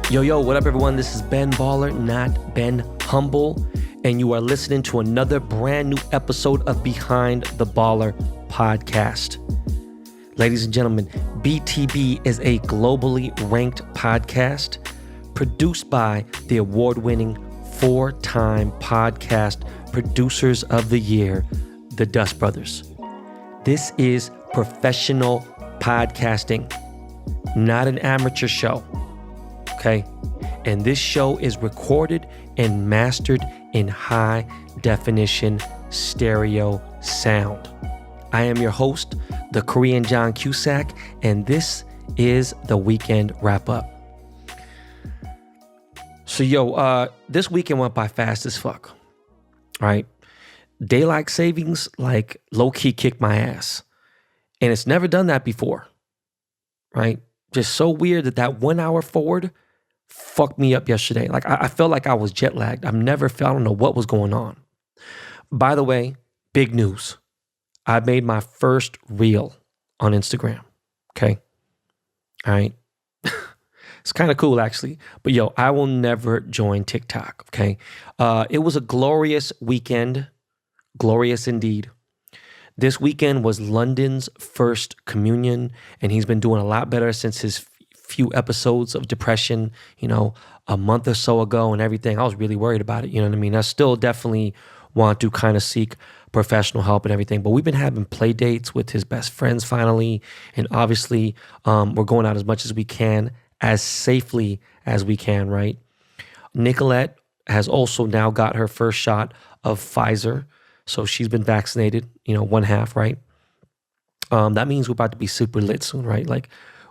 Yo, what up, everyone? This is Ben Baller, not Ben Humble, and you are listening to another brand new episode of Behind the Baller podcast. Ladies and gentlemen, BTB is a globally ranked podcast produced by the award-winning four-time podcast producers of the year, the Dust Brothers. This is professional podcasting, not an amateur show. Okay, and this show is recorded and mastered in high definition stereo sound. I am your host, the Korean John Cusack, and this is the weekend wrap up. So this weekend went by fast as fuck. All right, daylight savings like low key kicked my ass, and it's never done that before. Right, just so weird that 1 hour forward fucked me up yesterday. Like I felt like I was jet lagged. I don't know what was going on. By the way, big news. I made my first reel on Instagram. Okay. All right. It's kind of cool actually. But I will never join TikTok. Okay. It was a glorious weekend. Glorious indeed. This weekend was London's first communion, and he's been doing a lot better since his few episodes of depression, a month or so ago and everything. I was really worried about it. You know what I mean? I still definitely want to kind of seek professional help and everything, but we've been having play dates with his best friends finally. And obviously we're going out as much as we can, as safely as we can, right? Nicolette has also now got her first shot of Pfizer. So she's been vaccinated, one half, right? That means we're about to be super lit soon, right? Like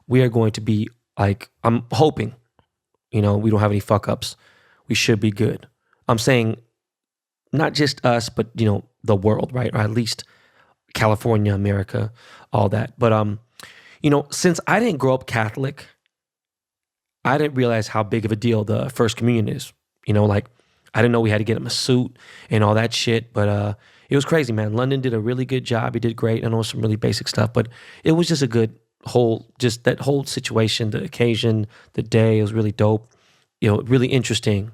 we are going to be I'm hoping, we don't have any fuck ups. We should be good. I'm saying not just us, but, the world, right? Or at least California, America, all that. But, since I didn't grow up Catholic, I didn't realize how big of a deal the First Communion is. I didn't know we had to get him a suit and all that shit. But it was crazy, man. London did a really good job. He did great. I know some really basic stuff, but it was just a good that whole situation, the occasion, the day. It was really dope. Really interesting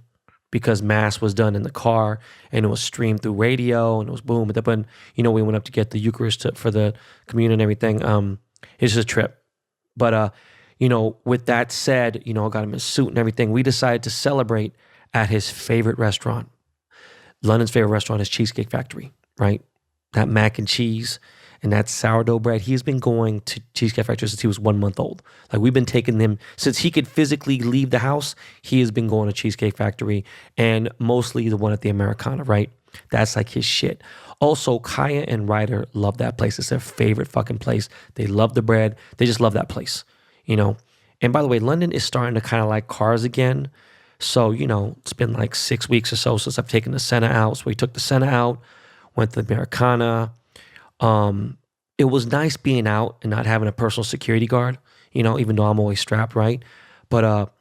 because mass was done in the car and it was streamed through radio and it was boom. But when we went up to get the Eucharist for the communion and everything, it's just a trip. But with that said, I got him a suit and everything. We decided to celebrate at his favorite restaurant. London's favorite restaurant is Cheesecake Factory, right? That mac and cheese and that sourdough bread. He's been going to Cheesecake Factory since he was 1 month old. Like we've been taking him since he could physically leave the house. He has been going to Cheesecake Factory and mostly the one at the Americana, right? That's like his shit. Also, Kaya and Ryder love that place. It's their favorite fucking place. They love the bread. They just love that place, And by the way, London is starting to kind of like cars again. So, it's been like 6 weeks or so since I've taken the Senna out. So we took the Senna out, went to the Americana. It was nice being out and not having a personal security guard, even though I'm always strapped, right? But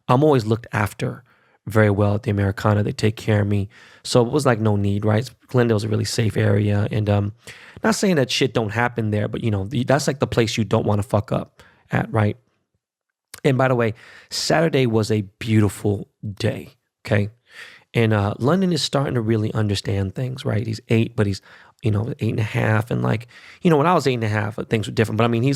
I'm always looked after very well at the Americana. They take care of me. So it was like no need, right? Glendale's a really safe area. And not saying that shit don't happen there, but that's like the place you don't want to fuck up at, right? And by the way, Saturday was a beautiful day, okay? And London is starting to really understand things, right? He's 8, but he's 8.5. And when I was 8.5, things were different. But I mean, he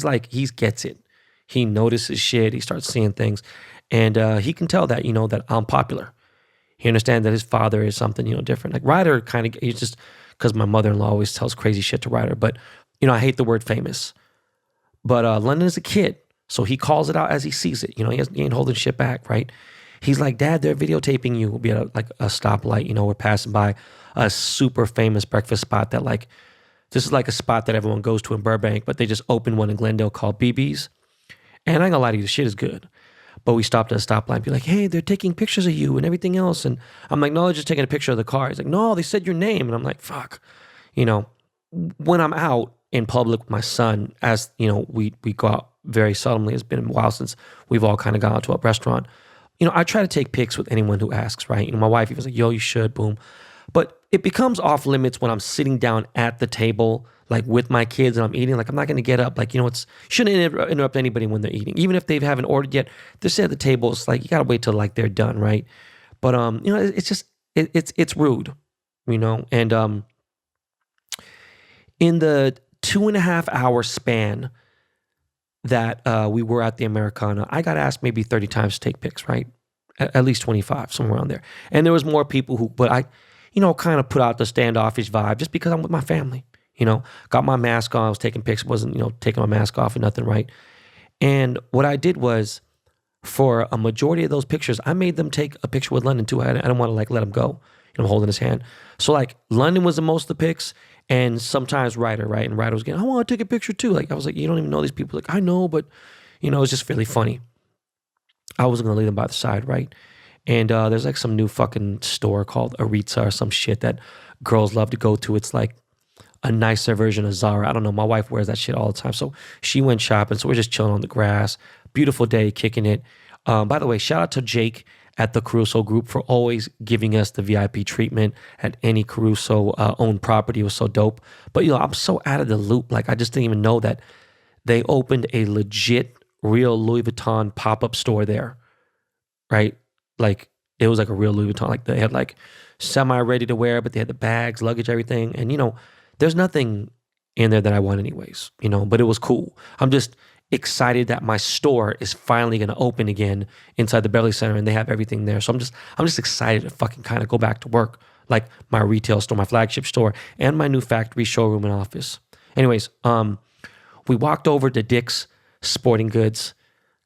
gets it. He notices shit. He starts seeing things. And he can tell that, that I'm popular. He understands that his father is something, different. Like Ryder he's just, because my mother-in-law always tells crazy shit to Ryder. But, I hate the word famous. But London is a kid. So he calls it out as he sees it. He ain't holding shit back, right? He's like, Dad, they're videotaping you. We'll be at a stoplight. We're passing by a super famous breakfast spot that this is like a spot that everyone goes to in Burbank, but they just opened one in Glendale called BB's. And I ain't gonna lie to you, the shit is good. But we stopped at a stoplight and be like, hey, they're taking pictures of you and everything else. And I'm like, no, they're just taking a picture of the car. He's like, no, they said your name. And I'm like, fuck. When I'm out in public with my son, as we go out very seldomly. It's been a while since we've all kind of gone out to a restaurant. I try to take pics with anyone who asks, right? My wife even like, yo, you should, boom. But it becomes off limits when I'm sitting down at the table, like with my kids and I'm eating, like I'm not going to get up. Like, it's, shouldn't interrupt anybody when they're eating. Even if they haven't ordered yet, they're sitting at the table. It's like, you got to wait till like they're done, right? But, it's just, it's rude, and in the 2.5 hour span that we were at the Americana, I got asked maybe 30 times to take pics, right? At least 25, somewhere around there. And there was more people but I, kind of put out the standoffish vibe just because I'm with my family, got my mask on, I was taking pics, wasn't, taking my mask off and nothing, right? And what I did was, for a majority of those pictures, I made them take a picture with London too. I didn't want to like let him go. I'm holding his hand. So like London was the most of the pics, and sometimes Ryder, right? And Ryder was getting, I want to take a picture too. Like I was like, you don't even know these people. Like, I know, but it's just really funny. I wasn't gonna leave them by the side, right? And there's like some new fucking store called Aritza or some shit that girls love to go to. It's like a nicer version of Zara. I don't know. My wife wears that shit all the time. So she went shopping. So we're just chilling on the grass. Beautiful day, kicking it. By the way, shout out to Jake at the Caruso Group for always giving us the VIP treatment at any Caruso owned property. It was so dope. But I'm so out of the loop. Like I just didn't even know that they opened a legit, real Louis Vuitton pop-up store there, right? Like it was like a real Louis Vuitton. Like they had like semi-ready to wear, but they had the bags, luggage, everything. And there's nothing in there that I want anyways, but it was cool. I'm just excited that my store is finally going to open again inside the Beverly Center and they have everything there. So I'm just excited to fucking kind of go back to work, like my retail store, my flagship store, and my new factory showroom and office. Anyways, we walked over to Dick's Sporting Goods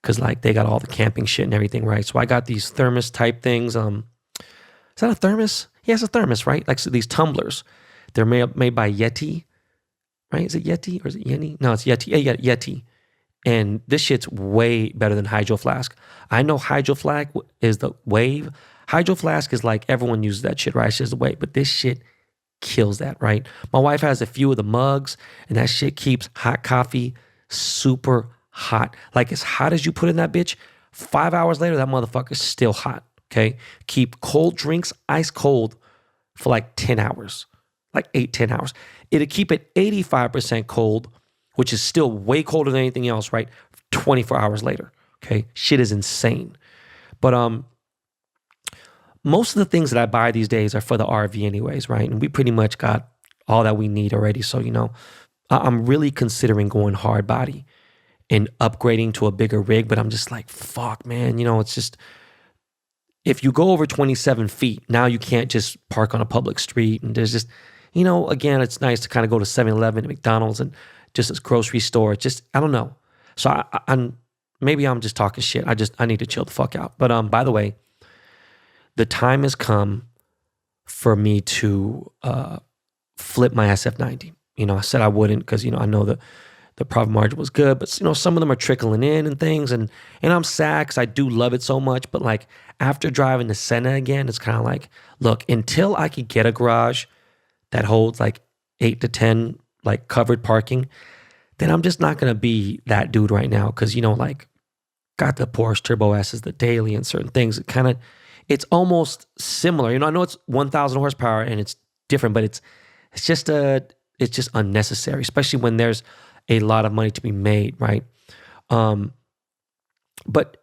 because like they got all the camping shit and everything, right? So I got these thermos type things. Is that a thermos? Yeah, it's a thermos, right? Like so these tumblers. They're made by Yeti, right? Is it Yeti or is it Yeti? No, it's Yeti. Yeah, Yeti. And this shit's way better than Hydro Flask. I know Hydro Flask is the wave. Hydro Flask is like everyone uses that shit, right? It's just the wave. But this shit kills that, right? My wife has a few of the mugs, and that shit keeps hot coffee super hot. Like as hot as you put in that bitch, 5 hours later, that motherfucker's still hot, okay? Keep cold drinks ice cold for like 10 hours. Like 8-10 hours. It'll keep it 85% cold, which is still way colder than anything else, right? 24 hours later, okay? Shit is insane. But most of the things that I buy these days are for the RV anyways, right? And we pretty much got all that we need already. So, I'm really considering going hard body and upgrading to a bigger rig, but I'm just like, fuck, man. It's just, if you go over 27 feet, now you can't just park on a public street. And there's just, again, it's nice to kind of go to 7-Eleven and McDonald's and just a grocery store. Just, I don't know. So I'm maybe I'm just talking shit. I need to chill the fuck out. But by the way, the time has come for me to flip my SF90. I said I wouldn't because, I know the profit margin was good, but some of them are trickling in and things. And I'm sad because I do love it so much. But like after driving to Senna again, it's kind of like, look, until I could get a garage that holds like 8 to 10 like covered parking, then I'm just not gonna be that dude right now. Cause like got the Porsche Turbo S's, the daily and certain things. It's almost similar. I know it's 1,000 horsepower and it's different, but it's just unnecessary, especially when there's a lot of money to be made, right? But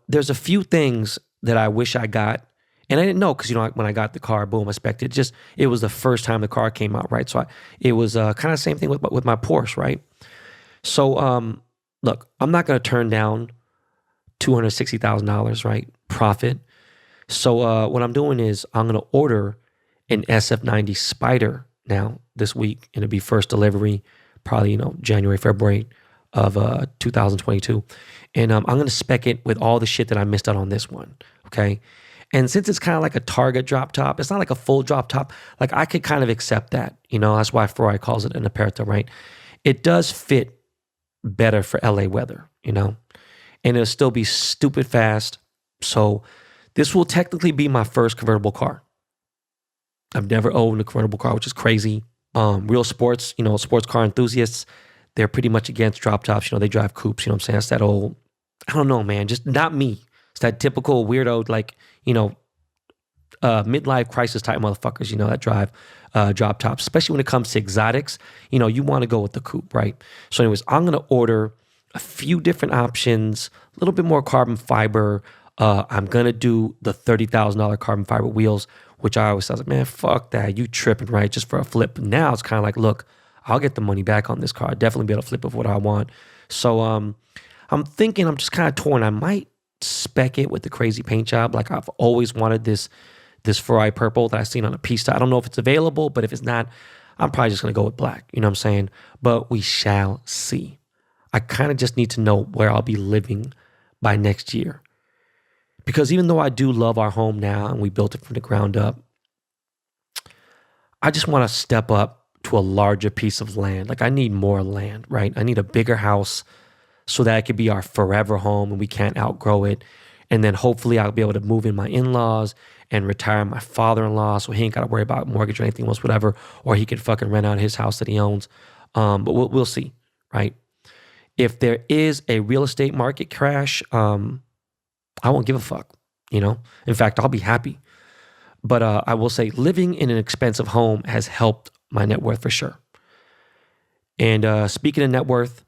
there's a few things that I wish I got. And I didn't know because, when I got the car, boom, I spec'd it. It was the first time the car came out, right? So it was kind of the same thing with my Porsche, right? So, look, I'm not going to turn down $260,000, right? Profit. So what I'm doing is I'm going to order an SF90 Spider now this week. And it'll be first delivery, probably, January, February of 2022. And I'm going to spec it with all the shit that I missed out on this one, okay? And since it's kind of like a Targa drop top, it's not like a full drop top. Like I could kind of accept that, that's why Ferrari calls it an Aperta, right? It does fit better for LA weather, and it'll still be stupid fast. So this will technically be my first convertible car. I've never owned a convertible car, which is crazy. Real sports, sports car enthusiasts, they're pretty much against drop tops. They drive coupes, what I'm saying? That's that old, I don't know, man, just not me. It's that typical weirdo, like, midlife crisis type motherfuckers, that drive drop tops, especially when it comes to exotics. You want to go with the coupe, right? So anyways, I'm going to order a few different options, a little bit more carbon fiber. I'm going to do the $30,000 carbon fiber wheels, which I was like, man, fuck that. You tripping, right? Just for a flip. But now it's kind of like, look, I'll get the money back on this car. I'll definitely be able to flip it for what I want. So I'm thinking, I'm just kind of torn. I might spec it with the crazy paint job. Like I've always wanted this Ferrari purple that I've seen on a pista. I don't know if it's available, but if it's not, I'm probably just going to go with black. You know what I'm saying? But we shall see. I kind of just need to know where I'll be living by next year. Because even though I do love our home now and we built it from the ground up, I just want to step up to a larger piece of land. Like I need more land, right? I need a bigger house so that it could be our forever home and we can't outgrow it. And then hopefully I'll be able to move in my in-laws and retire my father-in-law so he ain't got to worry about mortgage or anything else, whatever, or he could fucking rent out his house that he owns. But we'll see, right? If there is a real estate market crash, I won't give a fuck, In fact, I'll be happy. But I will say living in an expensive home has helped my net worth for sure. And speaking of net worth,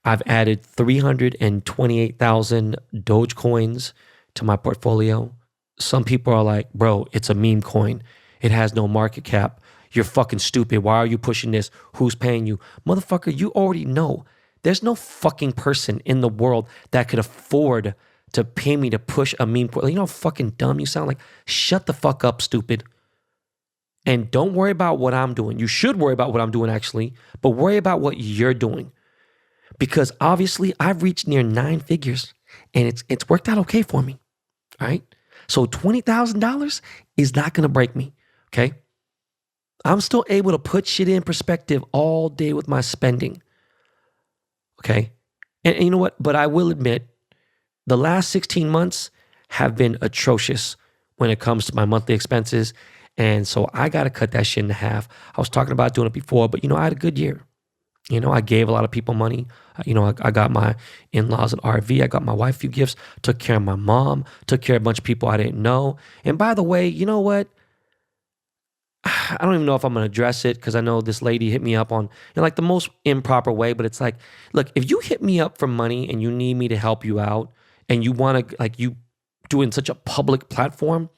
I've added 328,000 Dogecoins to my portfolio. Some people are like, bro, it's a meme coin. It has no market cap. You're fucking stupid. Why are you pushing this? Who's paying you? Motherfucker, you already know. There's no fucking person in the world that could afford to pay me to push a meme coin. You know how fucking dumb you sound? Like, shut the fuck up, stupid. And don't worry about what I'm doing. You should worry about what I'm doing, actually, but worry about what you're doing. Because obviously, I've reached near 9 figures, and it's worked out okay for me, all right? So $20,000 is not going to break me, okay? I'm still able to put shit in perspective all day with my spending, okay? And you know what? But I will admit, the last 16 months have been atrocious when it comes to my monthly expenses. And so I got to cut that shit in half. I was talking about doing it before, but I had a good year. I gave a lot of people money. I got my in-laws an RV. I got my wife a few gifts, took care of my mom, took care of a bunch of people I didn't know. And by the way, you know what? I don't even know if I'm going to address it because I know this lady hit me up on like the most improper way, but it's like, look, if you hit me up for money and you need me to help you out and you want to, like, you do it in such a public platform,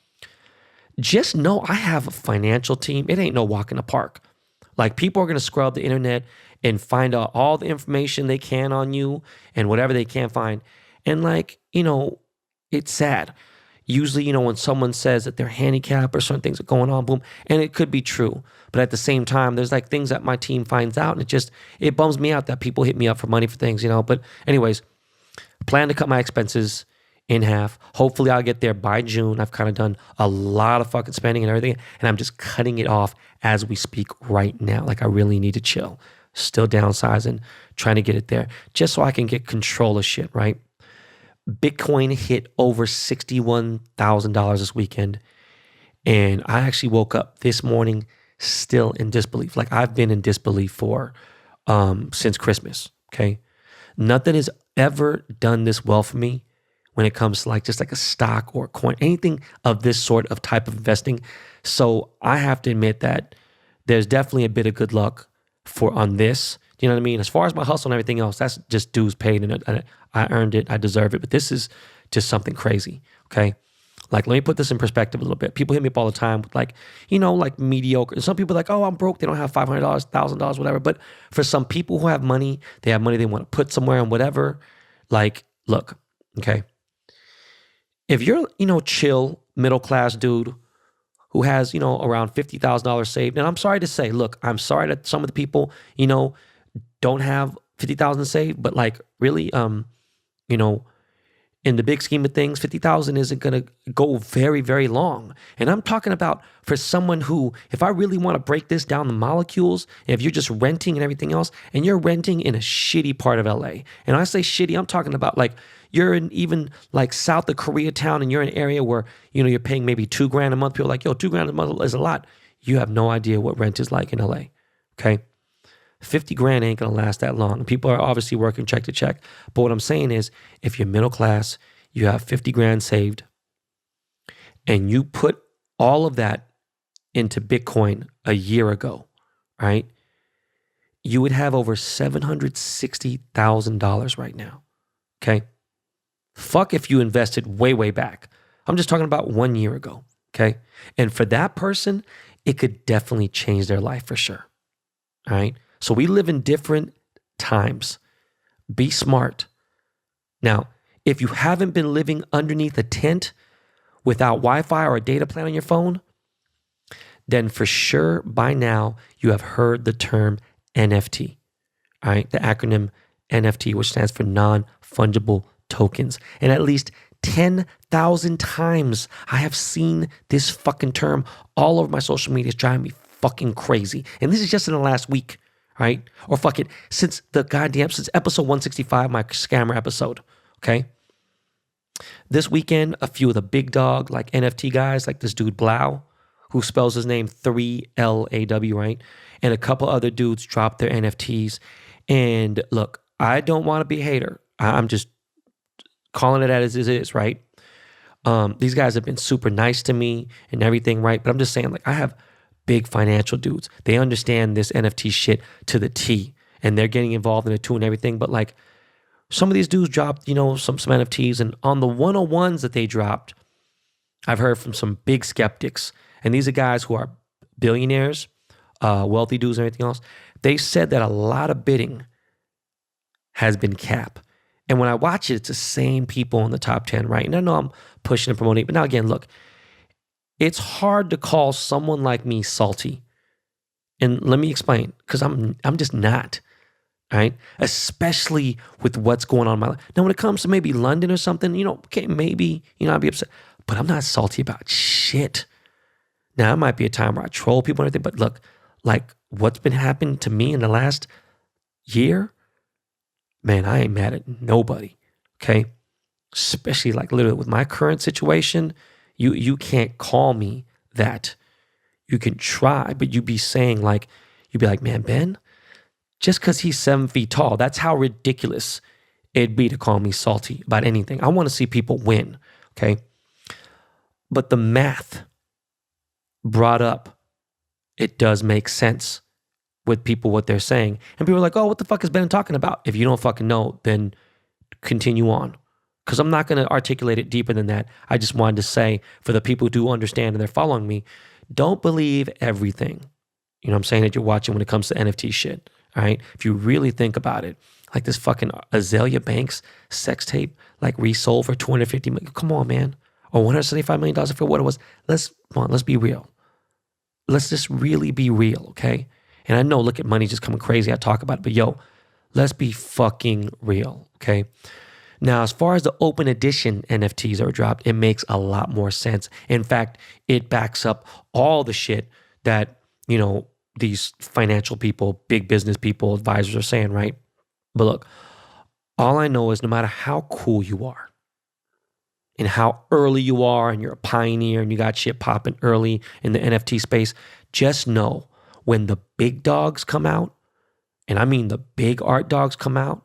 just know I have a financial team. It ain't no walk in the park. Like, people are going to scrub the internet and find out all the information they can on you and whatever they can find. And like, it's sad. Usually, when someone says that they're handicapped or certain things are going on, boom, and it could be true. But at the same time, there's like things that my team finds out, and it bums me out that people hit me up for money for things, But anyways, plan to cut my expenses in half. Hopefully I'll get there by June. I've kind of done a lot of fucking spending and everything, and I'm just cutting it off as we speak right now. Like, I really need to chill. Still downsizing, trying to get it there, just so I can get control of shit, right? Bitcoin hit over $61,000 this weekend, and I actually woke up this morning still in disbelief. Like, I've been in disbelief for since Christmas, okay? Nothing has ever done this well for me when it comes to just like a stock or a coin, anything of this sort of type of investing. So I have to admit that there's definitely a bit of good luck on this. You know what I mean? As far as my hustle and everything else, that's just dues paid, and I earned it. I deserve it. But this is just something crazy, okay? Like, let me put this in perspective a little bit. People hit me up all the time with like mediocre. And some people are like, oh, I'm broke. They don't have $500, $1,000, whatever. But for some people who have money they want to put somewhere and whatever. Like, look, okay? If you're, chill, middle-class dude who has, around $50,000 saved, and I'm sorry to say, look, I'm sorry that some of the people, don't have $50,000 saved, but like, really, in the big scheme of things, $50,000 isn't going to go very, very long. And I'm talking about for someone who, if I really want to break this down the molecules, if you're just renting and everything else, and you're renting in a shitty part of LA, and I say shitty, I'm talking about like, you're in even like south of Koreatown, and you're in an area where, you're paying maybe $2,000 a month. People are like, yo, $2,000 a month is a lot. You have no idea what rent is like in LA, okay? $50,000 ain't gonna last that long. People are obviously working check to check. But what I'm saying is, if you're middle class, you have $50,000 saved, and you put all of that into Bitcoin a year ago, right? You would have over $760,000 right now, okay? Fuck if you invested way, way back. I'm just talking about 1 year ago, okay? And for that person, it could definitely change their life for sure, all right? So we live in different times. Be smart. Now, if you haven't been living underneath a tent without Wi-Fi or a data plan on your phone, then for sure by now you have heard the term NFT, all right? The acronym NFT, which stands for non-fungible tokens. And at least 10,000 times I have seen this fucking term all over my social media. It's driving me fucking crazy. And this is just in the last week, right? Or fuck it, since episode 165, my scammer episode, okay? This weekend, a few of the big dog, like NFT guys, like this dude Blau, who spells his name 3LAW, right? And a couple other dudes dropped their NFTs. And look, I don't want to be a hater. I'm just calling it as it is, right? These guys have been super nice to me and everything, right? But I'm just saying, like, I have big financial dudes. They understand this NFT shit to the T, and they're getting involved in it too and everything. But like, some of these dudes dropped, some NFTs, and on the 101s that they dropped, I've heard from some big skeptics, and these are guys who are billionaires, wealthy dudes and everything else. They said that a lot of bidding has been capped. And when I watch it, it's the same people in the top 10, right? And I know I'm pushing and promoting, but now again, look, it's hard to call someone like me salty. And let me explain, because I'm just not, right? Especially with what's going on in my life. Now, when it comes to maybe London or something, okay, maybe, I'd be upset, but I'm not salty about shit. Now, it might be a time where I troll people and everything, but look, like what's been happening to me in the last year, man, I ain't mad at nobody, okay? Especially like literally with my current situation, you can't call me that. You can try, but you'd be like, man, Ben, just because he's 7 feet tall, that's how ridiculous it'd be to call me salty about anything. I want to see people win, okay? But the math brought up, it does make sense with people, what they're saying. And people are like, oh, what the fuck is Ben talking about? If you don't fucking know, then continue on. Because I'm not going to articulate it deeper than that. I just wanted to say, for the people who do understand and they're following me, don't believe everything. You know what I'm saying, that you're watching when it comes to NFT shit. All right? If you really think about it, like this fucking Azalea Banks sex tape, like resold for $250 million. Come on, man. Or $175 million for what it was. Let's be real. Let's just really be real, okay? And I know, look at money just coming crazy. I talk about it, but yo, let's be fucking real, okay? Now, as far as the open edition NFTs that are dropped, it makes a lot more sense. In fact, it backs up all the shit that, these financial people, big business people, advisors are saying, right? But look, all I know is no matter how cool you are and how early you are and you're a pioneer and you got shit popping early in the NFT space, just know when the big dogs come out, and I mean the big art dogs come out,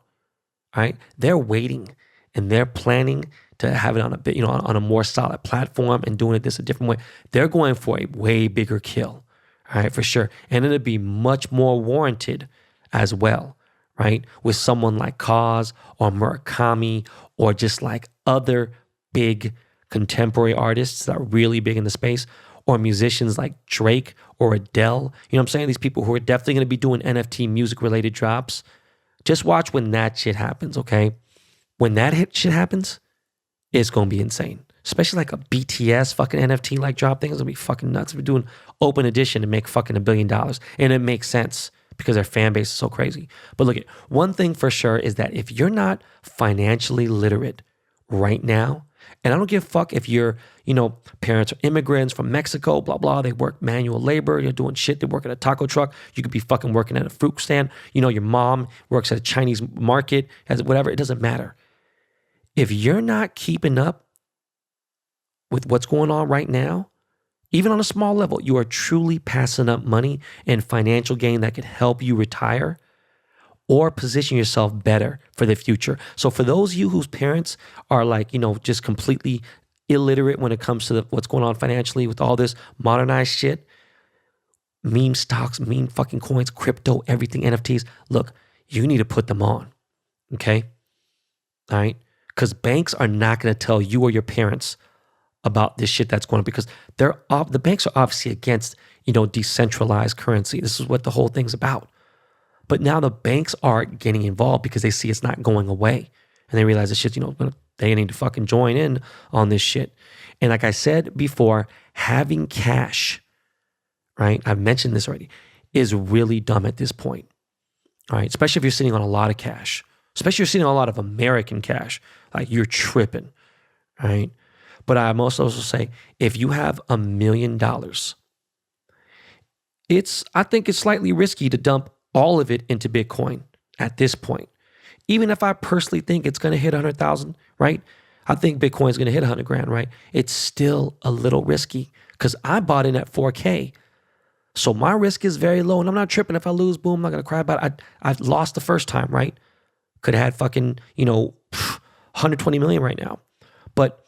right? They're waiting and they're planning to have it on a bit, on a more solid platform and doing it this a different way. They're going for a way bigger kill, all right, for sure. And it'll be much more warranted as well, right? With someone like Kaz or Murakami or just like other big contemporary artists that are really big in the space, or musicians like Drake or Adele. You know what I'm saying? These people who are definitely going to be doing NFT music-related drops. Just watch when that shit happens, okay? When that shit happens, it's going to be insane. Especially like a BTS fucking NFT like drop thing. It's going to be fucking nuts. If we're doing open edition to make fucking $1 billion. And it makes sense because their fan base is so crazy. But look, one thing for sure is that if you're not financially literate right now, and I don't give a fuck if your, parents are immigrants from Mexico, blah, blah. They work manual labor. You're doing shit. They work at a taco truck. You could be fucking working at a fruit stand. Your mom works at a Chinese market, has whatever. It doesn't matter. If you're not keeping up with what's going on right now, even on a small level, you are truly passing up money and financial gain that could help you retire or position yourself better for the future. So for those of you whose parents are like, just completely illiterate when it comes to what's going on financially with all this modernized shit, meme stocks, meme fucking coins, crypto, everything, NFTs. Look, you need to put them on, okay? All right? Because banks are not going to tell you or your parents about this shit that's going on, because the banks are obviously against, decentralized currency. This is what the whole thing's about. But now the banks are getting involved because they see it's not going away. And they realize this shit, they need to fucking join in on this shit. And like I said before, having cash, right? I've mentioned this already, is really dumb at this point. All right. Especially if you're sitting on a lot of cash, especially if you're sitting on a lot of American cash, like you're tripping. Right. But I must also say, if you have $1 million, I think it's slightly risky to dump all of it into Bitcoin at this point. Even if I personally think it's going to hit 100,000, right? I think Bitcoin is going to hit 100 grand, right? It's still a little risky because I bought in at 4K. So my risk is very low, and I'm not tripping. If I lose, boom, I'm not going to cry about it. I've lost the first time, right? Could have had fucking, 120 million right now. But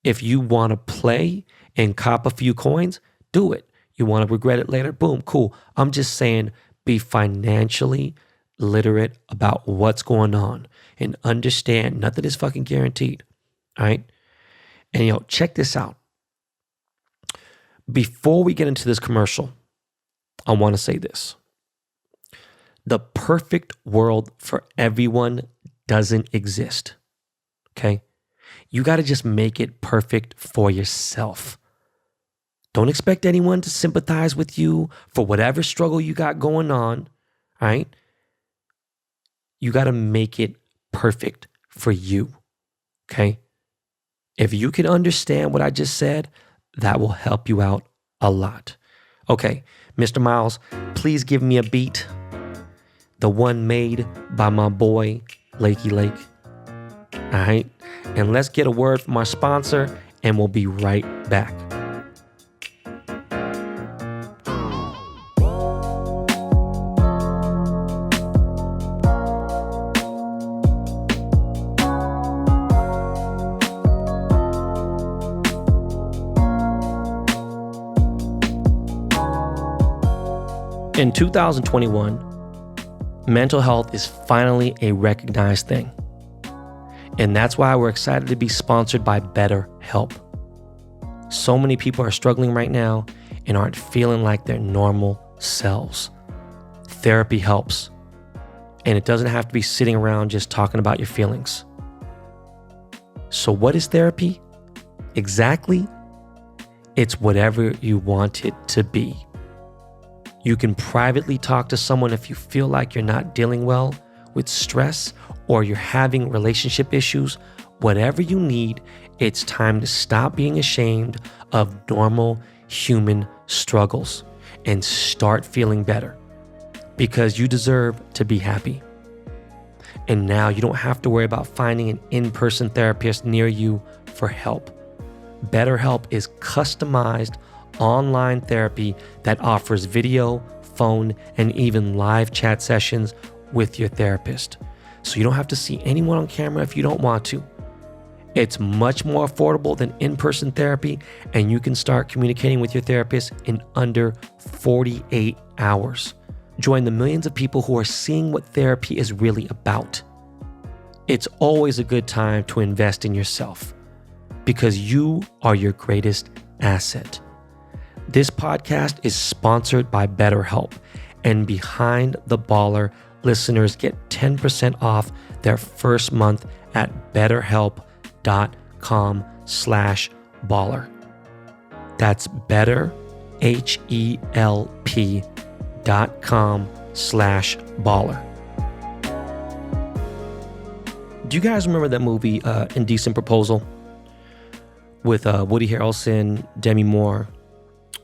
if you want to play and cop a few coins, do it. You want to regret it later? Boom, cool. I'm just saying, be financially literate about what's going on and understand nothing is fucking guaranteed. All right. And check this out. Before we get into this commercial, I want to say this. The perfect world for everyone doesn't exist. Okay. You got to just make it perfect for yourself. Don't expect anyone to sympathize with you for whatever struggle you got going on, right? You got to make it perfect for you, okay? If you can understand what I just said, that will help you out a lot. Okay, Mr. Miles, please give me a beat. The one made by my boy, Lakey Lake. All right? And let's get a word from our sponsor, and we'll be right back. In 2021, mental health is finally a recognized thing. And that's why we're excited to be sponsored by BetterHelp. So many people are struggling right now and aren't feeling like their normal selves. Therapy helps. And it doesn't have to be sitting around just talking about your feelings. So what is therapy? Exactly. It's whatever you want it to be. You can privately talk to someone if you feel like you're not dealing well with stress or you're having relationship issues. Whatever you need, it's time to stop being ashamed of normal human struggles and start feeling better, because you deserve to be happy. And now you don't have to worry about finding an in-person therapist near you for help. BetterHelp is customized online therapy that offers video, phone, and even live chat sessions with your therapist. So you don't have to see anyone on camera if you don't want to. It's much more affordable than in-person therapy, and you can start communicating with your therapist in under 48 hours. Join the millions of people who are seeing what therapy is really about. It's always a good time to invest in yourself, because you are your greatest asset. This podcast is sponsored by BetterHelp, and Behind the Baller listeners get 10% off their first month at betterhelp.com/baller. That's betterhelp.com/baller. Do you guys remember that movie, Indecent Proposal, with Woody Harrelson, Demi Moore,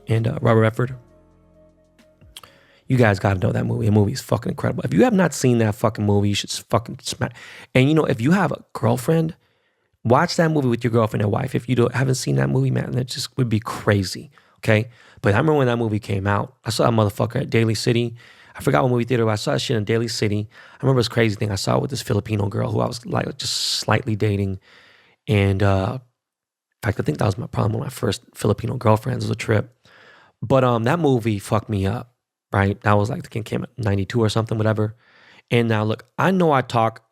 and Robert Redford? You guys got to know that movie. The movie is fucking incredible. If you have not seen that fucking movie, you should fucking smack. And if you have a girlfriend, watch that movie with your girlfriend and wife. If you haven't seen that movie, man, that just would be crazy, okay? But I remember when that movie came out, I saw that motherfucker at Daly City. I forgot what movie theater, but I saw that shit in Daly City. I remember this crazy thing. I saw it with this Filipino girl who I was like just slightly dating. And fact, I think that was my problem with my first Filipino girlfriends was a trip. But that movie fucked me up, right? That was like, the came at 92 or something, whatever. And now look, I know I talk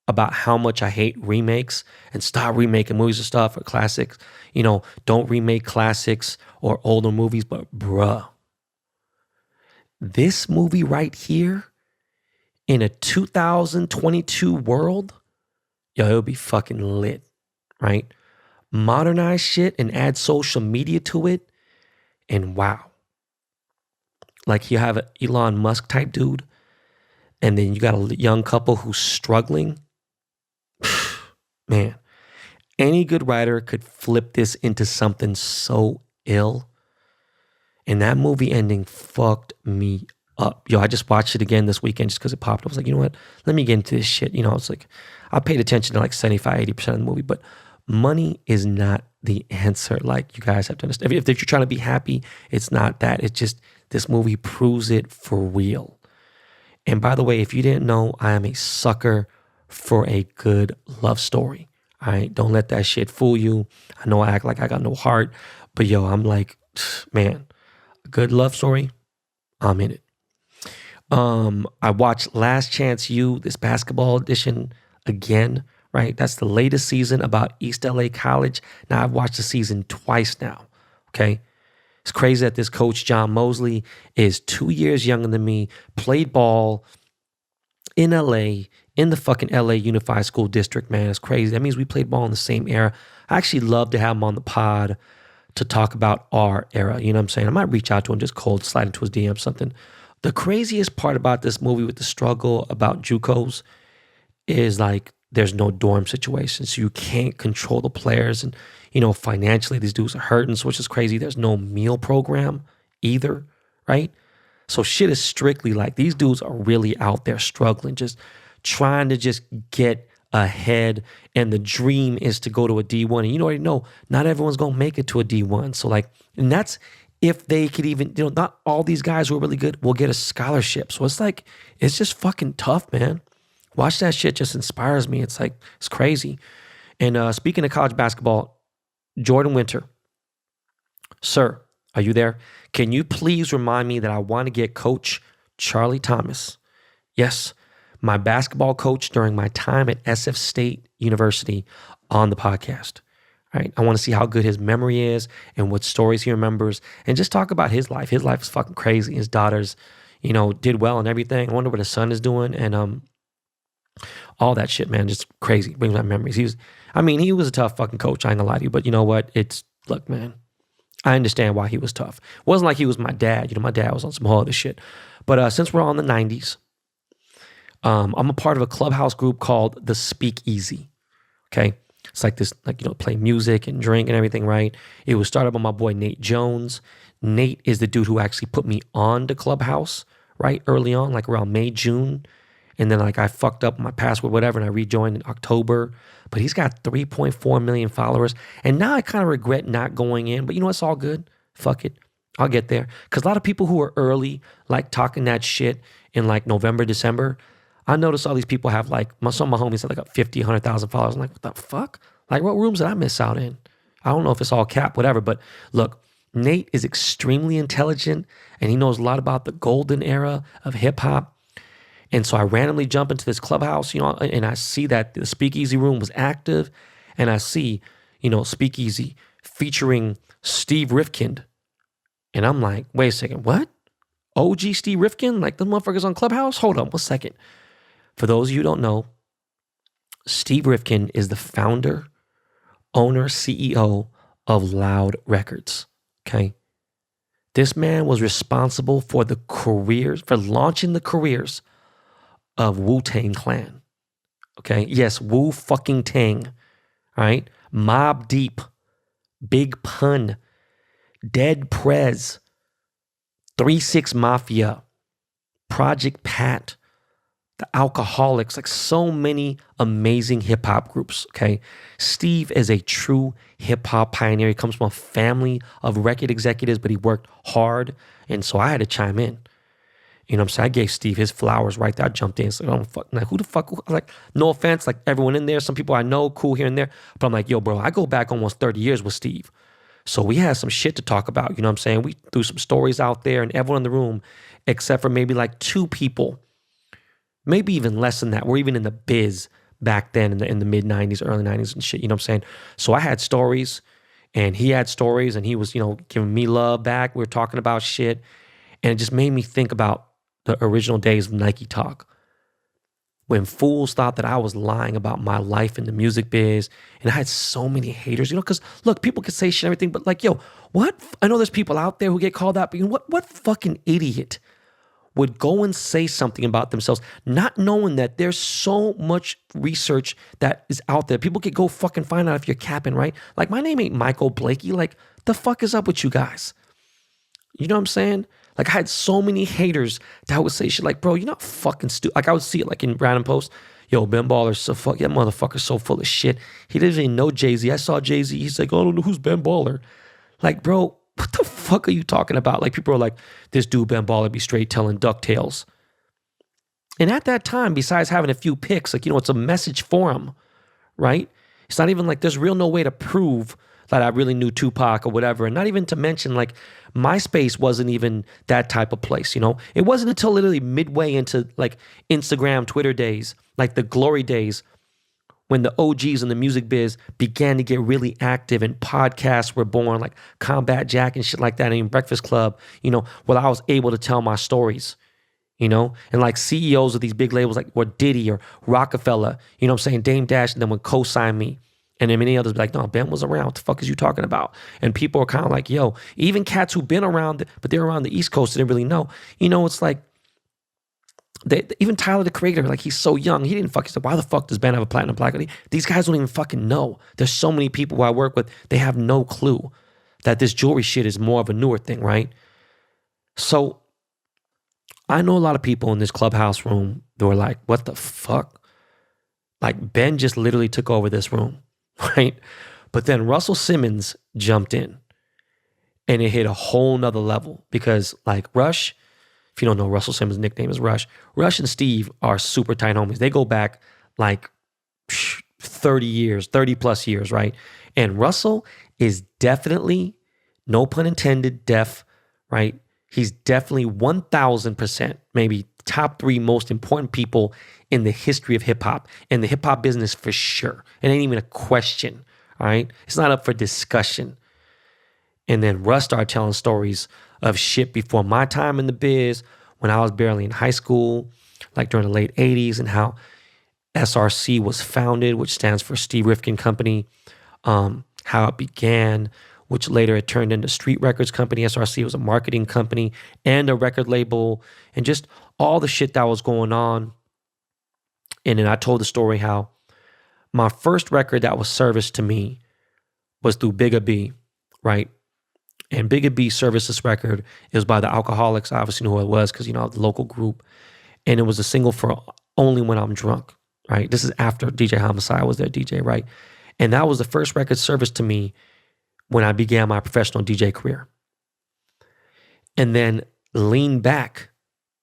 about how much I hate remakes and stop remaking movies and stuff or classics. Don't remake classics or older movies, but bruh, this movie right here in a 2022 world, yo, it'll be fucking lit, right? Modernize shit and add social media to it. And wow. Like you have an Elon Musk type dude, and then you got a young couple who's struggling. Man, any good writer could flip this into something so ill. And that movie ending fucked me up. Yo, I just watched it again this weekend just because it popped up. I was like, you know what? Let me get into this shit. It's like, I paid attention to like 75, 80% of the movie, but money is not the answer. Like, you guys have to understand. If you're trying to be happy, it's not that. It's just, this movie proves it for real. And by the way, if you didn't know, I am a sucker for a good love story. All right, don't let that shit fool you. I know I act like I got no heart, but yo, I'm like, man, a good love story, I'm in it. I watched Last Chance U, this basketball edition again, right? That's the latest season about East LA College. Now I've watched the season twice now, okay? It's crazy that this coach, John Mosley, is 2 years younger than me, played ball in LA, in the fucking LA Unified School District, man. It's crazy. That means we played ball in the same era. I actually love to have him on the pod to talk about our era. You know what I'm saying? I might reach out to him, just cold, slide into his DM, something. The craziest part about this movie with the struggle about JUCOs is like there's no dorm situation. So you can't control the players. And, financially, these dudes are hurting, so which is crazy. There's no meal program either, right? So shit is strictly like these dudes are really out there struggling, just trying to just get ahead. And the dream is to go to a D1. And you already know, not everyone's going to make it to a D1. So and that's if they could even, not all these guys who are really good will get a scholarship. So it's like, it's just fucking tough, man. Watch that shit just inspires me. It's like, it's crazy. And speaking of college basketball, Jordan Winter, sir, are you there? Can you please remind me that I want to get Coach Charlie Thomas, yes, my basketball coach during my time at SF State University, on the podcast, right? I want to see how good his memory is and what stories he remembers and just talk about his life. His life is fucking crazy. His daughters, did well and everything. I wonder what his son is doing and all that shit, man, just crazy. Brings back memories. He was a tough fucking coach. I ain't gonna lie to you, but you know what? Look, man, I understand why he was tough. It wasn't like he was my dad. My dad was on some whole other shit. But since we're on the 90s, I'm a part of a clubhouse group called the Speakeasy. Okay, it's like this, play music and drink and everything, right? It was started by my boy Nate Jones. Nate is the dude who actually put me on the Clubhouse, right, early on, like around May, June. And then I fucked up my password, whatever, and I rejoined in October. But he's got 3.4 million followers. And now I kind of regret not going in. But it's all good. Fuck it. I'll get there. Because a lot of people who are early, talking that shit in November, December, I noticed all these people have some of my homies have 50, 100,000 followers. I'm like, what the fuck? What rooms did I miss out in? I don't know if it's all cap, whatever. But look, Nate is extremely intelligent and he knows a lot about the golden era of hip hop. And so I randomly jump into this clubhouse, and I see that the Speakeasy room was active. And I see, Speakeasy featuring Steve Rifkind. And I'm like, wait a second, what? OG Steve Rifkind? The motherfuckers on Clubhouse? Hold on 1 second. For those of you who don't know, Steve Rifkind is the founder, owner, CEO of Loud Records, okay? This man was responsible for launching the careers of Wu-Tang Clan, okay? Yes, Wu fucking Tang, all right? Mobb Deep, Big Pun, Dead Prez, 3-6 Mafia, Project Pat, the Alcoholics, so many amazing hip hop groups, okay? Steve is a true hip hop pioneer. He comes from a family of record executives, but he worked hard. And so I had to chime in. You know what I'm saying? I gave Steve his flowers right there. I jumped in. So, oh, fuck, like, who the fuck? I was like, no offense, like everyone in there, some people I know, cool here and there. But I'm like, yo, bro, I go back almost 30 years with Steve. So we had some shit to talk about. You know what I'm saying? We threw some stories out there, and everyone in the room, except for maybe like 2 people, maybe even less than that, were even in the biz back then in the mid 90s, early 90s and shit. You know what I'm saying? So I had stories, and he had stories, and he was, giving me love back. We were talking about shit. And it just made me think about the original days of Nike Talk, when fools thought that I was lying about my life in the music biz. And I had so many haters, because look, people can say shit and everything, but like, yo, what? I know there's people out there who get called out, but what fucking idiot would go and say something about themselves, not knowing that there's so much research that is out there. People could go fucking find out if you're capping, right? Like, my name ain't Michael Blakey. Like, the fuck is up with you guys? You know what I'm saying? Like, I had so many haters that would say shit like, bro, you're not fucking stupid. Like, I would see it like in random posts. Yo, Ben Baller's so that motherfucker's so full of shit. He doesn't even know Jay-Z. I saw Jay-Z. He's like, oh, I don't know who's Ben Baller. Like, bro, what the fuck are you talking about? Like, people are like, this dude Ben Baller be straight telling DuckTales. And at that time, besides having a few pics, like, it's a message forum, right? It's not even like there's real no way to prove that I really knew Tupac or whatever. And not even to mention, like, MySpace wasn't even that type of place, It wasn't until literally midway into, like, Instagram, Twitter days, like the glory days, when the OGs in the music biz began to get really active and podcasts were born, like Combat Jack and shit like that, and even Breakfast Club, where I was able to tell my stories, and like CEOs of these big labels like Diddy or Rockefeller, I'm saying, Dame Dash, and then would co-sign me. And then many others be like, no, Ben was around. What the fuck is you talking about? And people are kind of like, yo, even cats who've been around, but they're around the East Coast, they didn't really know. It's like, even Tyler, the Creator, like, he's so young. He didn't fucking say, why the fuck does Ben have a platinum plaque? These guys don't even fucking know. There's so many people who I work with, they have no clue that this jewelry shit is more of a newer thing, right? So I know a lot of people in this clubhouse room, they were like, what the fuck? Like, Ben just literally took over this room. Right? But then Russell Simmons jumped in, and it hit a whole nother level, because, like, Rush, if you don't know, Russell Simmons' nickname is Rush. Rush and Steve are super tight homies. They go back like 30 plus years, right? And Russell is definitely, no pun intended, deaf, right? He's definitely 1,000%, maybe top 3 most important people in the history of hip hop, in the hip hop business for sure. It ain't even a question, all right? It's not up for discussion. And then Russ started telling stories of shit before my time in the biz, when I was barely in high school, like during the late 80s, and how SRC was founded, which stands for Steve Rifkin Company, how it began, which later it turned into Street Records Company. SRC was a marketing company and a record label, and just all the shit that was going on. And then I told the story how my first record that was serviced to me was through Bigga B, right? And Bigga B serviced this record. It was by the Alcoholics. I obviously knew who it was because, the local group. And it was a single for Only When I'm Drunk, right? This is after DJ Homicide was their DJ, right? And that was the first record serviced to me when I began my professional DJ career. And then Lean Back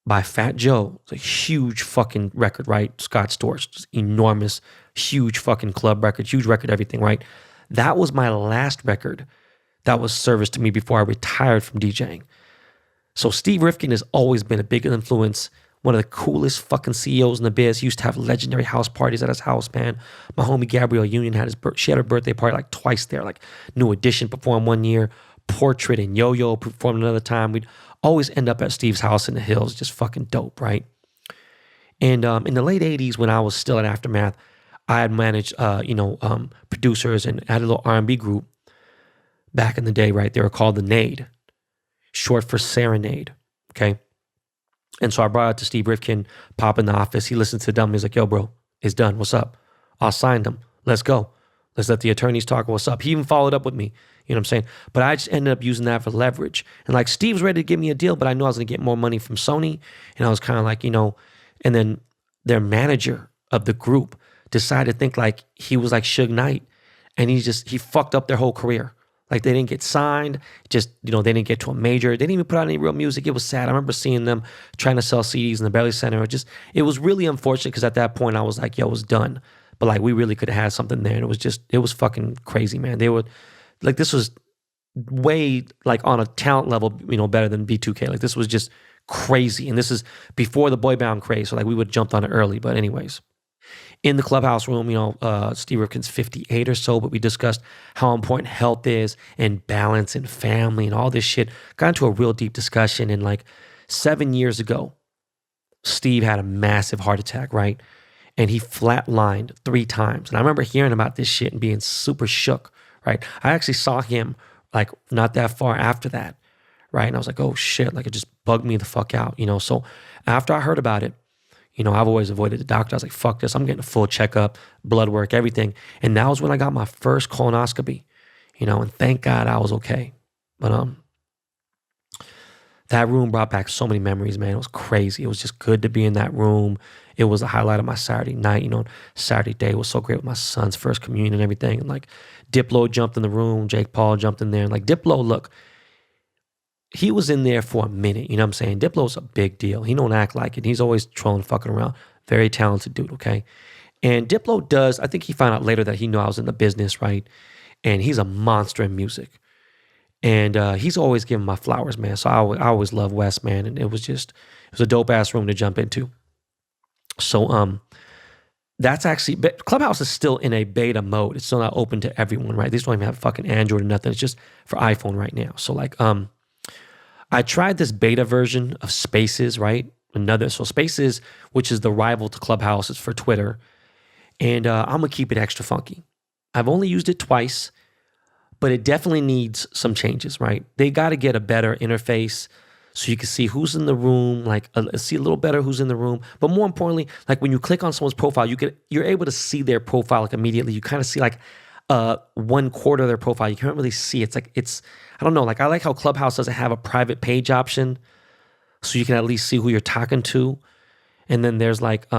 by Fat Joe. It's a huge fucking record, right? Scott Storch, just enormous, huge fucking club record, huge record, everything, right? That was my last record that was serviced to me before I retired from DJing. So Steve Rifkin has always been a big influence, one of the coolest fucking CEOs in the biz. He used to have legendary house parties at his house, man. My homie Gabrielle Union she had her birthday party like twice there. Like, New Edition performed one year, Portrait and Yo-Yo performed another time. We'd always end up at Steve's house in the hills, just fucking dope, right? And in the late 80s, when I was still at Aftermath, I had managed, producers, and I had a little R&B group back in the day, right? They were called the Nade, short for Serenade, okay? And so I brought it to Steve Rifkin, pop in the office. He listened to them. He's like, yo, bro, it's done. What's up? I'll sign them. Let's go. Let's let the attorneys talk. What's up? He even followed up with me. You know what I'm saying? But I just ended up using that for leverage. And like, Steve's ready to give me a deal, but I knew I was going to get more money from Sony. And I was kind of like, and then their manager of the group decided to think like he was like Suge Knight. And he fucked up their whole career. Like they didn't get signed, just, they didn't get to a major. They didn't even put out any real music. It was sad. I remember seeing them trying to sell CDs in the Belly Center. It was really unfortunate because at that point I was like, yo, it was done. But like we really could have had something there. And it was fucking crazy, man. They would, like this was way like on a talent level, better than B2K. Like this was just crazy. And this is before the boy band craze. So like we would have jumped on it early. But anyways. In the clubhouse room, Steve Rifkin's 58 or so, but we discussed how important health is and balance and family and all this shit. Got into a real deep discussion. And like 7 years ago, Steve had a massive heart attack, right? And he flatlined 3 times. And I remember hearing about this shit and being super shook, right? I actually saw him like not that far after that, right? And I was like, oh shit, like it just bugged me the fuck out, So after I heard about it, I've always avoided the doctor. I was like, fuck this. I'm getting a full checkup, blood work, everything. And that was when I got my first colonoscopy, and thank God I was okay. But that room brought back so many memories, man. It was crazy. It was just good to be in that room. It was a highlight of my Saturday night. Saturday day was so great with my son's first communion and everything. And like Diplo jumped in the room. Jake Paul jumped in there. And like Diplo, look, he was in there for a minute, you know what I'm saying? Diplo's a big deal. He don't act like it. He's always trolling, fucking around. Very talented dude, okay? And Diplo does, I think he found out later that he knew I was in the business, right? And he's a monster in music. And he's always giving my flowers, man. So I always love Wes, man. And it was a dope-ass room to jump into. So that's actually, but Clubhouse is still in a beta mode. It's still not open to everyone, right? They just don't even have fucking Android or nothing. It's just for iPhone right now. So like, I tried this beta version of Spaces, right? So Spaces, which is the rival to Clubhouse, is for Twitter. And I'm going to keep it extra funky. I've only used it twice, but it definitely needs some changes, right? They got to get a better interface so you can see who's in the room, like see a little better who's in the room. But more importantly, like when you click on someone's profile, you're able to see their profile like immediately. You kind of see like 1/4 of their profile. You can't really see. I don't know. Like I like how Clubhouse doesn't have a private page option, so you can at least see who you're talking to. And then there's like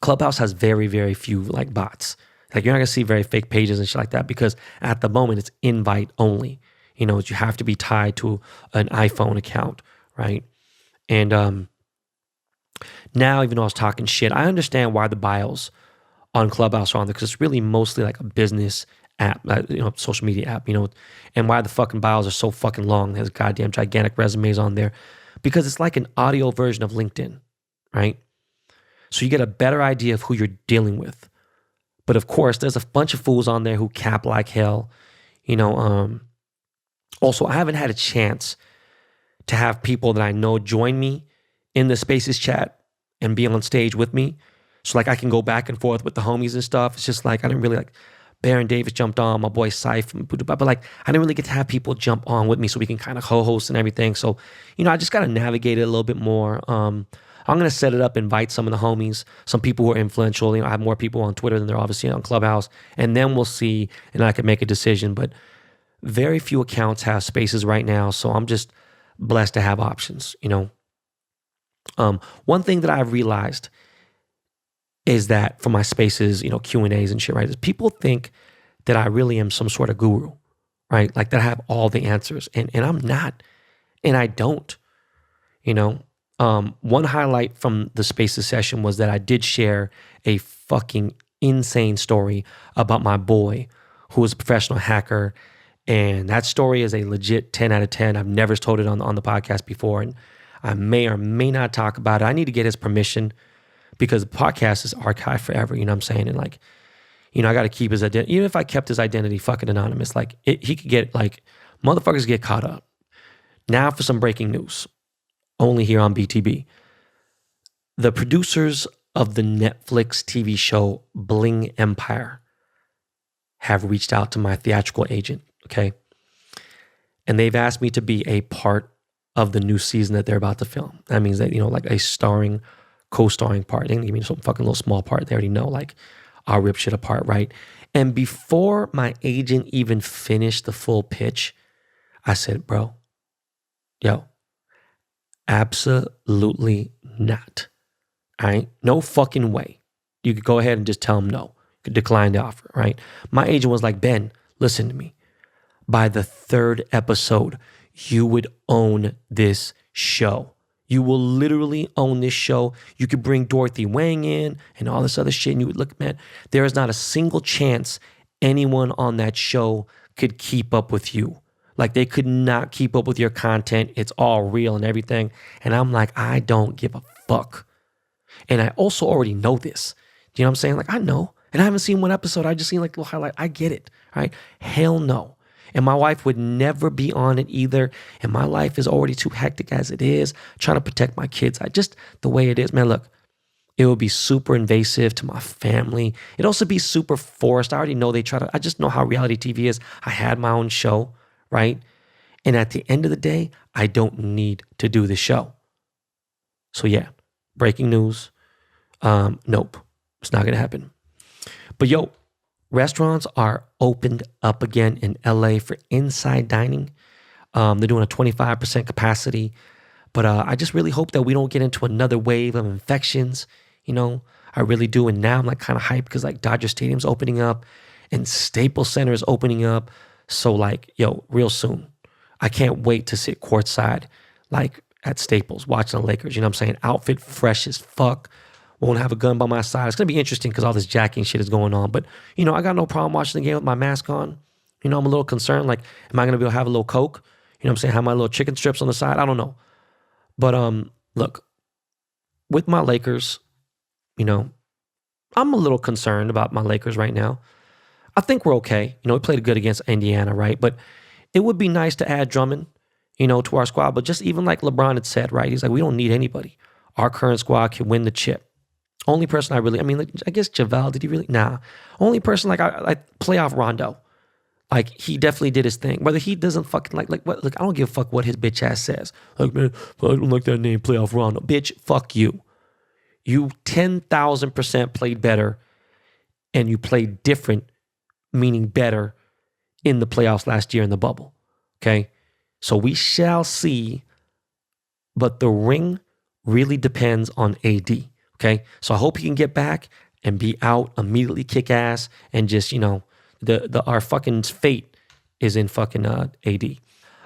Clubhouse has very, very few like bots. Like you're not gonna see very fake pages and shit like that because at the moment it's invite only. You have to be tied to an iPhone account, right? And now, even though I was talking shit, I understand why the bios on Clubhouse are on there because it's really mostly like a business app, social media app, and why the fucking bios are so fucking long. There's goddamn gigantic resumes on there because it's like an audio version of LinkedIn, right? So you get a better idea of who you're dealing with. But of course, there's a bunch of fools on there who cap like hell, Also, I haven't had a chance to have people that I know join me in the Spaces chat and be on stage with me. So like I can go back and forth with the homies and stuff. It's just like I didn't really like Baron Davis jumped on, my boy Syph, but like I didn't really get to have people jump on with me so we can kind of co-host and everything. So, I just got to navigate it a little bit more. I'm going to set it up, invite some of the homies, some people who are influential. I have more people on Twitter than they're obviously on Clubhouse. And then we'll see, and I can make a decision. But very few accounts have Spaces right now. So I'm just blessed to have options, One thing that I've realized is that for my Spaces, Q&As and shit, right, is people think that I really am some sort of guru, right? Like that I have all the answers. And I'm not. And I don't, One highlight from the Spaces session was that I did share a fucking insane story about my boy who was a professional hacker. And that story is a legit 10 out of 10. I've never told it on the podcast before. And I may or may not talk about it. I need to get his permission because the podcast is archived forever. You know what I'm saying? And like, I got to keep his identity. Even if I kept his identity fucking anonymous, like he could get like, motherfuckers get caught up. Now for some breaking news, only here on BTB. The producers of the Netflix TV show Bling Empire have reached out to my theatrical agent, okay? And they've asked me to be a part of the new season that they're about to film. That means that, like a co-starring part. They didn't give me some fucking little small part. They already know, like, I'll rip shit apart, right? And before my agent even finished the full pitch, I said, bro, absolutely not. All right? No fucking way. You could go ahead and just tell him no. You could decline the offer, right? My agent was like, Ben, listen to me. by the third episode, you would own this show. You will literally own this show. You could bring Dorothy Wang in and all this other shit, and you would look, man, there is not a single chance anyone on that show could keep up with you. Like, they could not keep up with your content. It's all real and everything. And I'm like, I don't give a fuck. And I also already know this. Do you know what I'm saying? Like, I know. And I haven't seen one episode. I just seen like a little highlight. I get it. Right? Hell no. And my wife would never be on it either. And my life is already too hectic as it is. Trying to protect my kids. The way it is, man, look, it would be super invasive to my family. It'd also be super forced. I already know I just know how reality TV is. I had my own show, right? And at the end of the day, I don't need to do the show. So yeah, breaking news. Nope, it's not going to happen. But yo, restaurants are opened up again in LA for inside dining. They're doing a 25% capacity. But I just really hope that we don't get into another wave of infections. You know, I really do. And now I'm like kind of hyped because like Dodger Stadium's opening up and Staples Center is opening up. So like, yo, real soon, I can't wait to sit courtside like at Staples watching the Lakers. You know what I'm saying? Outfit fresh as fuck. Won't have a gun by my side. It's going to be interesting because all this jacking shit is going on. But, you know, I got no problem watching the game with my mask on. You know, I'm a little concerned. Like, am I going to be able to have a little Coke? You know what I'm saying? Have my little chicken strips on the side? I don't know. But look, with my Lakers, you know, I'm a little concerned about my Lakers right now. I think we're okay. You know, we played good against Indiana, right? But it would be nice to add Drummond, you know, to our squad. But just even like LeBron had said, right? He's like, we don't need anybody. Our current squad can win the chip. Only person I guess JaVale, did he really? Nah. Only person I playoff Rondo. Like, he definitely did his thing. Whether he doesn't fucking like what, look, I don't give a fuck what his bitch ass says. Like, man, I don't like that name, playoff Rondo. Bitch, fuck you. You 10,000% played better, and you played different, meaning better, in the playoffs last year in the bubble. Okay? So we shall see, but the ring really depends on AD. Okay? So I hope he can get back and be out, immediately kick ass, and just, you know, our fucking fate is in fucking AD.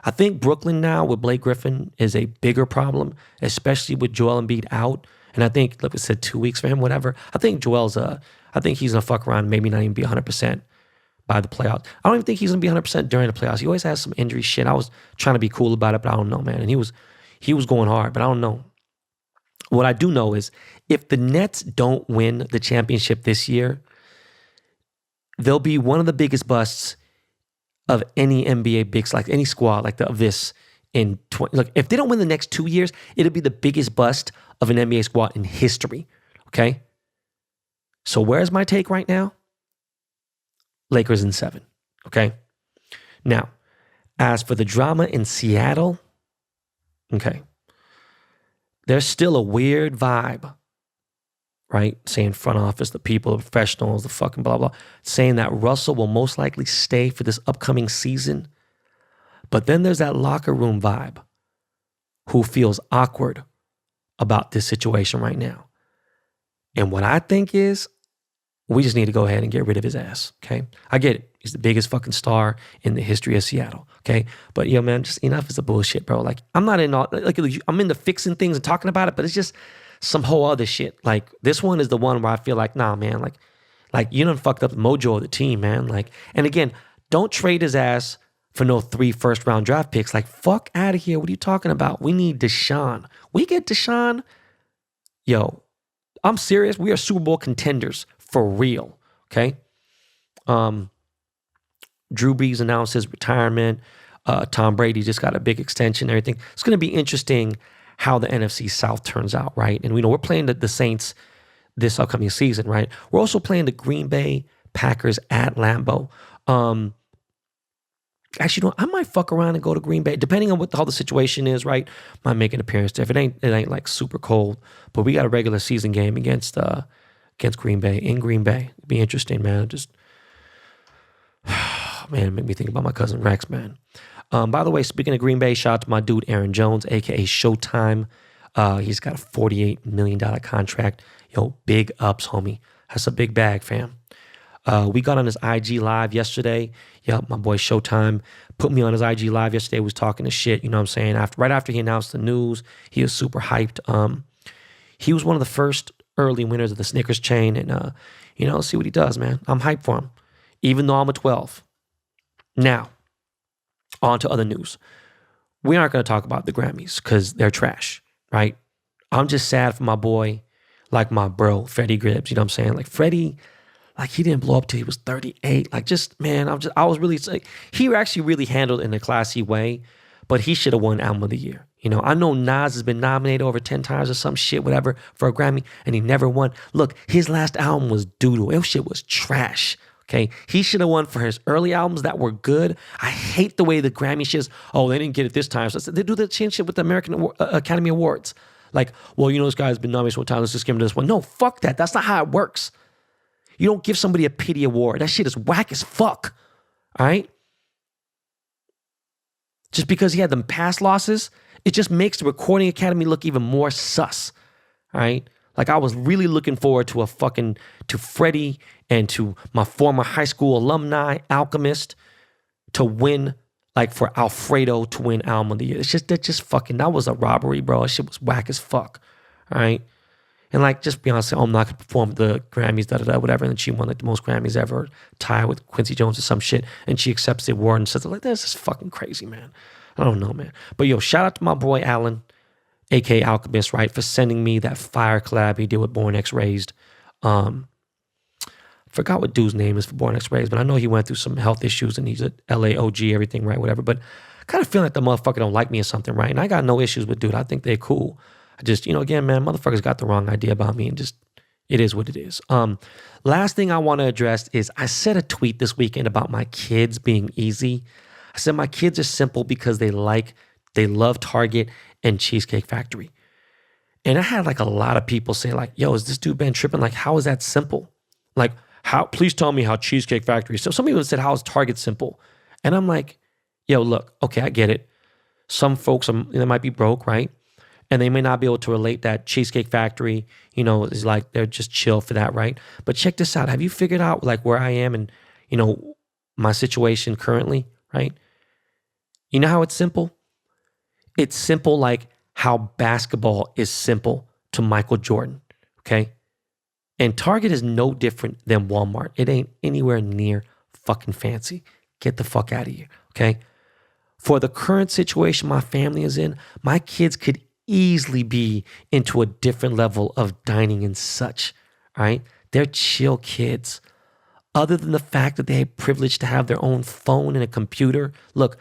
I think Brooklyn now with Blake Griffin is a bigger problem, especially with Joel Embiid out. And I think, like I said, 2 weeks for him, whatever. I think I think he's going to fuck around, maybe not even be 100% by the playoffs. I don't even think he's going to be 100% during the playoffs. He always has some injury shit. I was trying to be cool about it, but I don't know, man. And he was going hard, but I don't know. What I do know is if the Nets don't win the championship this year, they'll be one of the biggest busts of any NBA bigs, like any squad like of this in 20. Look, if they don't win the next 2 years, it'll be the biggest bust of an NBA squad in history. Okay? So where's my take right now? Lakers in 7. Okay? Now, as for the drama in Seattle, okay, there's still a weird vibe, right? Saying front office, the people, the professionals, the fucking blah, blah, saying that Russell will most likely stay for this upcoming season. But then there's that locker room vibe who feels awkward about this situation right now. And what I think is we just need to go ahead and get rid of his ass, okay? I get it. He's the biggest fucking star in the history of Seattle, okay? But, yo, man, just enough is the bullshit, bro. Like, I'm not in all, like, I'm into fixing things and talking about it, but it's just some whole other shit. Like, this one is the one where I feel like, nah, man, like you done fucked up the mojo of the team, man. Like, and again, don't trade his ass for no 3 first-round draft picks. Like, fuck out of here. What are you talking about? We need Deshaun. We get Deshaun. Yo, I'm serious. We are Super Bowl contenders for real, okay? Drew Brees announced his retirement. Tom Brady just got a big extension and everything. It's going to be interesting how the NFC South turns out, right? And we know we're playing the Saints this upcoming season, right? We're also playing the Green Bay Packers at Lambeau. Actually, you know, I might fuck around and go to Green Bay, depending on how the situation is, right? Might make an appearance there. If it ain't like super cold, but we got a regular season game against Green Bay in Green Bay. It'd be interesting, man. Just man, it made me think about my cousin Rex, man. By the way, speaking of Green Bay, shout out to my dude Aaron Jones, aka Showtime. He's got a $48 million contract. Yo, big ups, homie. That's a big bag, fam. We got on his IG live yesterday. Yep, my boy Showtime put me on his IG live yesterday. Was talking to shit. You know what I'm saying? Right after he announced the news, he was super hyped. He was one of the first early winners of the Snickers chain, and let's see what he does, man. I'm hyped for him, even though I'm a 12. Now, on to other news. We aren't going to talk about the Grammys because they're trash, right? I'm just sad for my boy, like my bro, Freddie Gibbs. You know what I'm saying? Like Freddie, like he didn't blow up till he was 38. Like just, man, I was really, like, he actually really handled it in a classy way, but he should have won Album of the Year. You know, I know Nas has been nominated over 10 times or some shit, whatever, for a Grammy, and he never won. Look, his last album was doo-doo. That shit was trash. Okay, he should have won for his early albums that were good. I hate the way the Grammy shit they didn't get it this time. So they do the same shit with the American Academy Awards. Like, well, this guy's been nominated one time. Let's just give him this one. No, fuck that. That's not how it works. You don't give somebody a pity award. That shit is whack as fuck. All right? Just because he had them past losses, it just makes the Recording Academy look even more sus. All right? Like, I was really looking forward to to Freddie and to my former high school alumni, Alchemist, to win, like for Alfredo to win Album of the Year. That was a robbery, bro. That shit was whack as fuck. All right? And like, just Beyonce, I'm not going to perform the Grammys, whatever. And then she won like the most Grammys ever, tied with Quincy Jones or some shit. And she accepts the award and says, like, this is fucking crazy, man. I don't know, man. But shout out to my boy Alan, a.k.a. Alchemist, right, for sending me that fire collab he did with Born X Raised. Forgot what dude's name is for Born X Raised, but I know he went through some health issues and he's at LAOG, everything, right, whatever. But I kind of feel like the motherfucker don't like me or something, right? And I got no issues with dude. I think they're cool. I just, again, man, motherfuckers got the wrong idea about me and just, it is what it is. Last thing I want to address is I said a tweet this weekend about my kids being easy. I said my kids are simple because they love Target and Cheesecake Factory. And I had like a lot of people say like, yo, is this dude been tripping? Like, how is that simple? Like, please tell me how Cheesecake Factory is. So some people said, how is Target simple? And I'm like, yo, look, okay, I get it. Some folks, they might be broke, right? And they may not be able to relate that Cheesecake Factory, is like, they're just chill for that, right? But check this out. Have you figured out like where I am and, my situation currently, right? You know how it's simple? It's simple like how basketball is simple to Michael Jordan, okay? And Target is no different than Walmart. It ain't anywhere near fucking fancy. Get the fuck out of here, okay? For the current situation my family is in, my kids could easily be into a different level of dining and such, all right? They're chill kids. Other than the fact that they're privileged to have their own phone and a computer, look,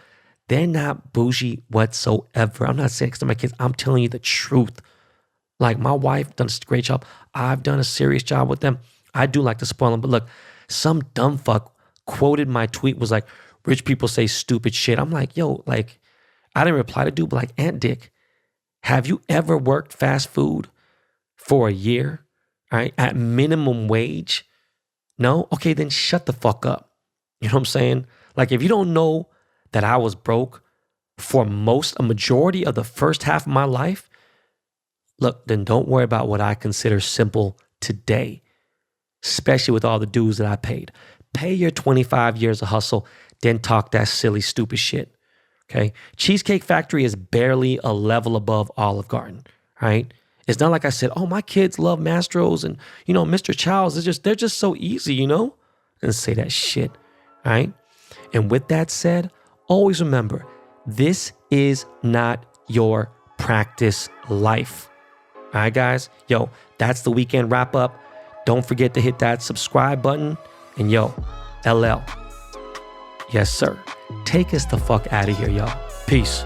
they're not bougie whatsoever. I'm not saying this to my kids. I'm telling you the truth. Like, my wife done a great job. I've done a serious job with them. I do like to spoil them. But look, some dumb fuck quoted my tweet, was like, rich people say stupid shit. I'm like, yo, like, I didn't reply to dude, but like, Aunt Dick, have you ever worked fast food for a year, all right, at minimum wage? No? Okay, then shut the fuck up. You know what I'm saying? Like, if you don't know that I was broke for a majority of the first half of my life, look, then don't worry about what I consider simple today, especially with all the dues that I paid. Pay your 25 years of hustle, then talk that silly, stupid shit. Okay? Cheesecake Factory is barely a level above Olive Garden, right? It's not like I said, oh, my kids love Mastro's and, Mr. Child's. They're just so easy, I didn't say that shit, all right? And with that said, always remember, this is not your practice life. All right, guys? Yo, that's the weekend wrap up. Don't forget to hit that subscribe button. And yo, LL. Yes, sir. Take us the fuck out of here, y'all. Peace.